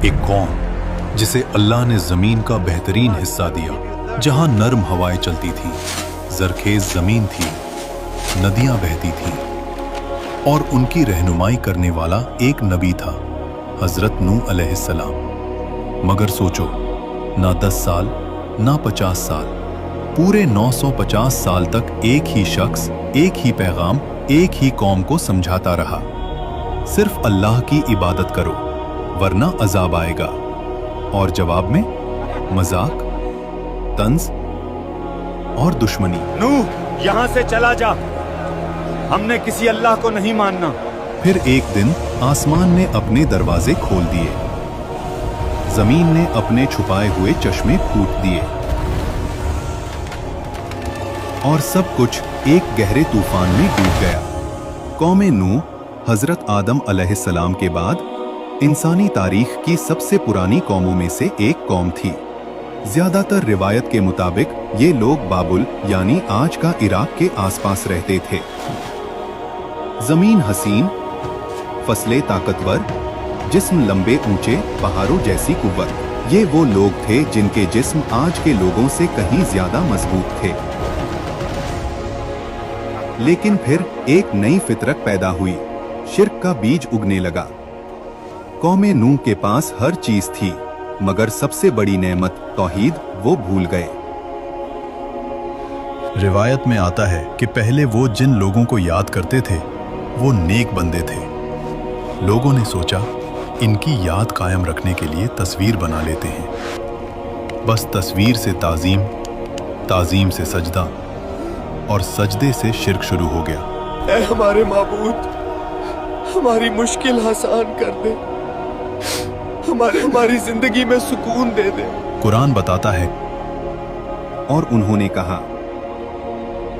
एक कौम जिसे अल्लाह ने जमीन का बेहतरीन हिस्सा दिया, जहां नर्म हवाएं चलती थीं, जरखेज जमीन थी, नदियां बहती थीं, और उनकी रहनुमाई करने वाला एक नबी था, हजरत नूह अलैहिस्सलाम। मगर सोचो, ना 10 साल ना 50 साल, पूरे 950 साल तक एक ही शख्स, एक ही पैगाम, एक ही कौम को समझाता रहा, सिर्फ अल्लाह की इबादत करो वरना अजाब आएगा। और जवाब में मजाक, तंज और दुश्मनी। नूह, यहां से चला जा, हमने किसी अल्लाह को नहीं मानना। फिर एक दिन आसमान ने अपने दरवाजे खोल दिए, जमीन ने अपने छुपाए हुए चश्मे फूट दिए, और सब कुछ एक गहरे तूफान में डूब गया। कौम नूह हजरत आदम अलैहिस्सलाम के बाद इंसानी तारीख की सबसे पुरानी कौमों में से एक कौम थी। ज्यादातर रिवायत के मुताबिक ये लोग बाबुल यानी आज का इराक के आसपास रहते थे। जमीन हसीन, फसलें ताकतवर, जिस्म लंबे ऊंचे पहाड़ों जैसी कुव्वत। ये वो लोग थे जिनके जिस्म आज के लोगों से कहीं ज्यादा मजबूत थे। लेकिन फिर एक नई फितरत पैदा हुई, शिर्क का बीज उगने लगा। कौम नूह के पास हर चीज थी, मगर सबसे बड़ी नेमत तौहीद वो भूल गए। रिवायत में आता है कि पहले वो जिन लोगों को याद करते थे वो नेक बंदे थे। लोगों ने सोचा इनकी याद कायम रखने के लिए तस्वीर बना लेते हैं। बस तस्वीर से ताजीम, ताजीम से सजदा, और सजदे से शिर्क शुरू हो गया। ऐ हमारे माबूद, हमारी मुश्किल आसान कर दे, हमारी जिंदगी में सुकून दे दे। कुरान बताता है, और उन्होंने कहा,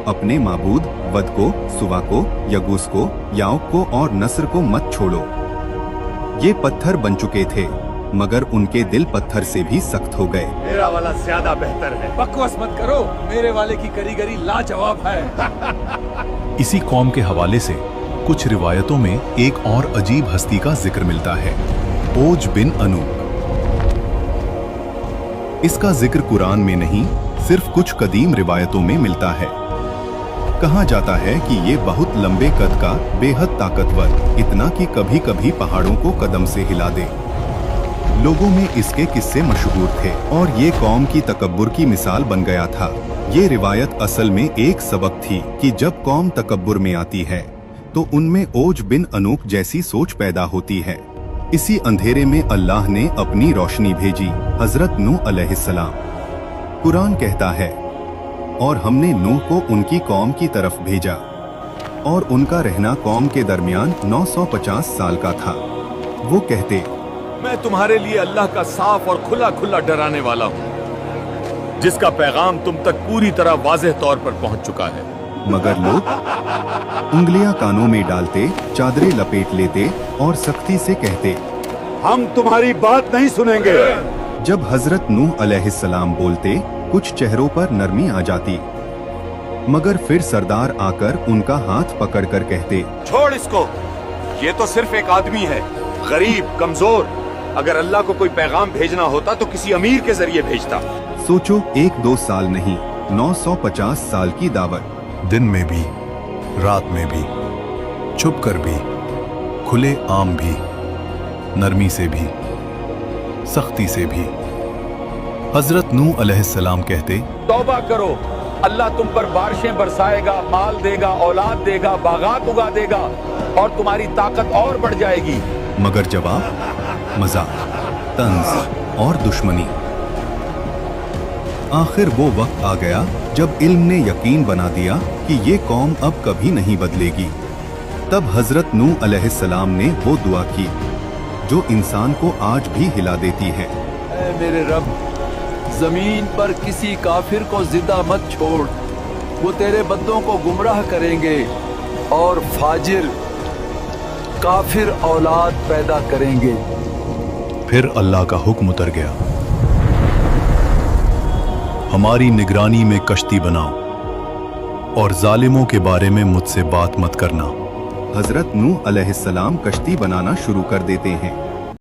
अपने माबूद वद को, सुवा को, यगूस को, याऊक को और नस्र को मत छोड़ो। ये पत्थर बन चुके थे, मगर उनके दिल पत्थर से भी सख्त हो गए। मेरा वाला ज्यादा बेहतर है। बकवास मत करो, मेरे वाले की कारीगरी लाजवाब है। इसी कौम के हवाले से कुछ रिवायतों में एक और अजीब हस्ती का जिक्र मिलता है, ओज बिन अनूक। इसका जिक्र कुरान में नहीं, सिर्फ कुछ कदीम रिवायतों में मिलता है। कहा जाता है कि ये बहुत लंबे कद का, बेहद ताकतवर, इतना कि कभी कभी पहाड़ों को कदम से हिला दे। लोगों में इसके किस्से मशहूर थे और ये कौम की तकब्बुर की मिसाल बन गया था। ये रिवायत असल में एक सबक थी कि जब कौम तकब्बुर में आती है तो उनमें ओज बिन अनूक जैसी सोच पैदा होती है। इसी अंधेरे में अल्लाह ने अपनी रोशनी भेजी, हजरत नूह अलैहिस्सलाम। कुरान कहता है, और हमने नूह को उनकी कौम की तरफ भेजा, और उनका रहना कौम के दरमियान 950 साल का था। वो कहते, मैं तुम्हारे लिए अल्लाह का साफ और खुला खुला डराने वाला हूँ, जिसका पैगाम तुम तक पूरी तरह वाज़ेह तौर पर पहुँच चुका है। मगर लोग उंगलियां कानों में डालते, चादरें लपेट लेते और सख्ती से कहते, हम तुम्हारी बात नहीं सुनेंगे। जब हजरत नूह अलैहिस्सलाम बोलते, कुछ चेहरों पर नरमी आ जाती, मगर फिर सरदार आकर उनका हाथ पकड़कर कहते, छोड़ इसको, ये तो सिर्फ एक आदमी है, गरीब, कमजोर। अगर अल्लाह को कोई पैगाम भेजना होता तो किसी अमीर के जरिए भेजता। सोचो, 1-2 साल नहीं, 950 साल की दावत। दिन में भी, रात में भी, छुप कर भी, खुले आम भी, नरमी से भी, सख्ती से भी। हजरत नूह अलैहिस्सलाम कहते, तौबा करो, अल्लाह तुम पर बारिशें बरसाएगा, माल देगा, औलाद देगा, बागात उगा देगा, और तुम्हारी ताकत और बढ़ जाएगी। मगर जवाब मजाक, तंज और दुश्मनी। आखिर वो वक्त आ गया जब इल्म ने यकीन बना दिया कि ये कौम अब कभी नहीं बदलेगी। तब हजरत नूह अलैहिस्सलाम ने वो दुआ की जो इंसान को आज भी हिला देती है। ऐ मेरे रब, जमीन पर किसी काफिर को जिंदा मत छोड़, वो तेरे बंदों को गुमराह करेंगे और फाजिर, काफिर औलाद पैदा करेंगे। फिर अल्लाह का हुक्म उतर गया, हमारी निगरानी में कश्ती बनाओ और जालिमों के बारे में मुझसे बात मत करना। हजरत नूह अलैहिस्सलाम कश्ती बनाना शुरू कर देते हैं।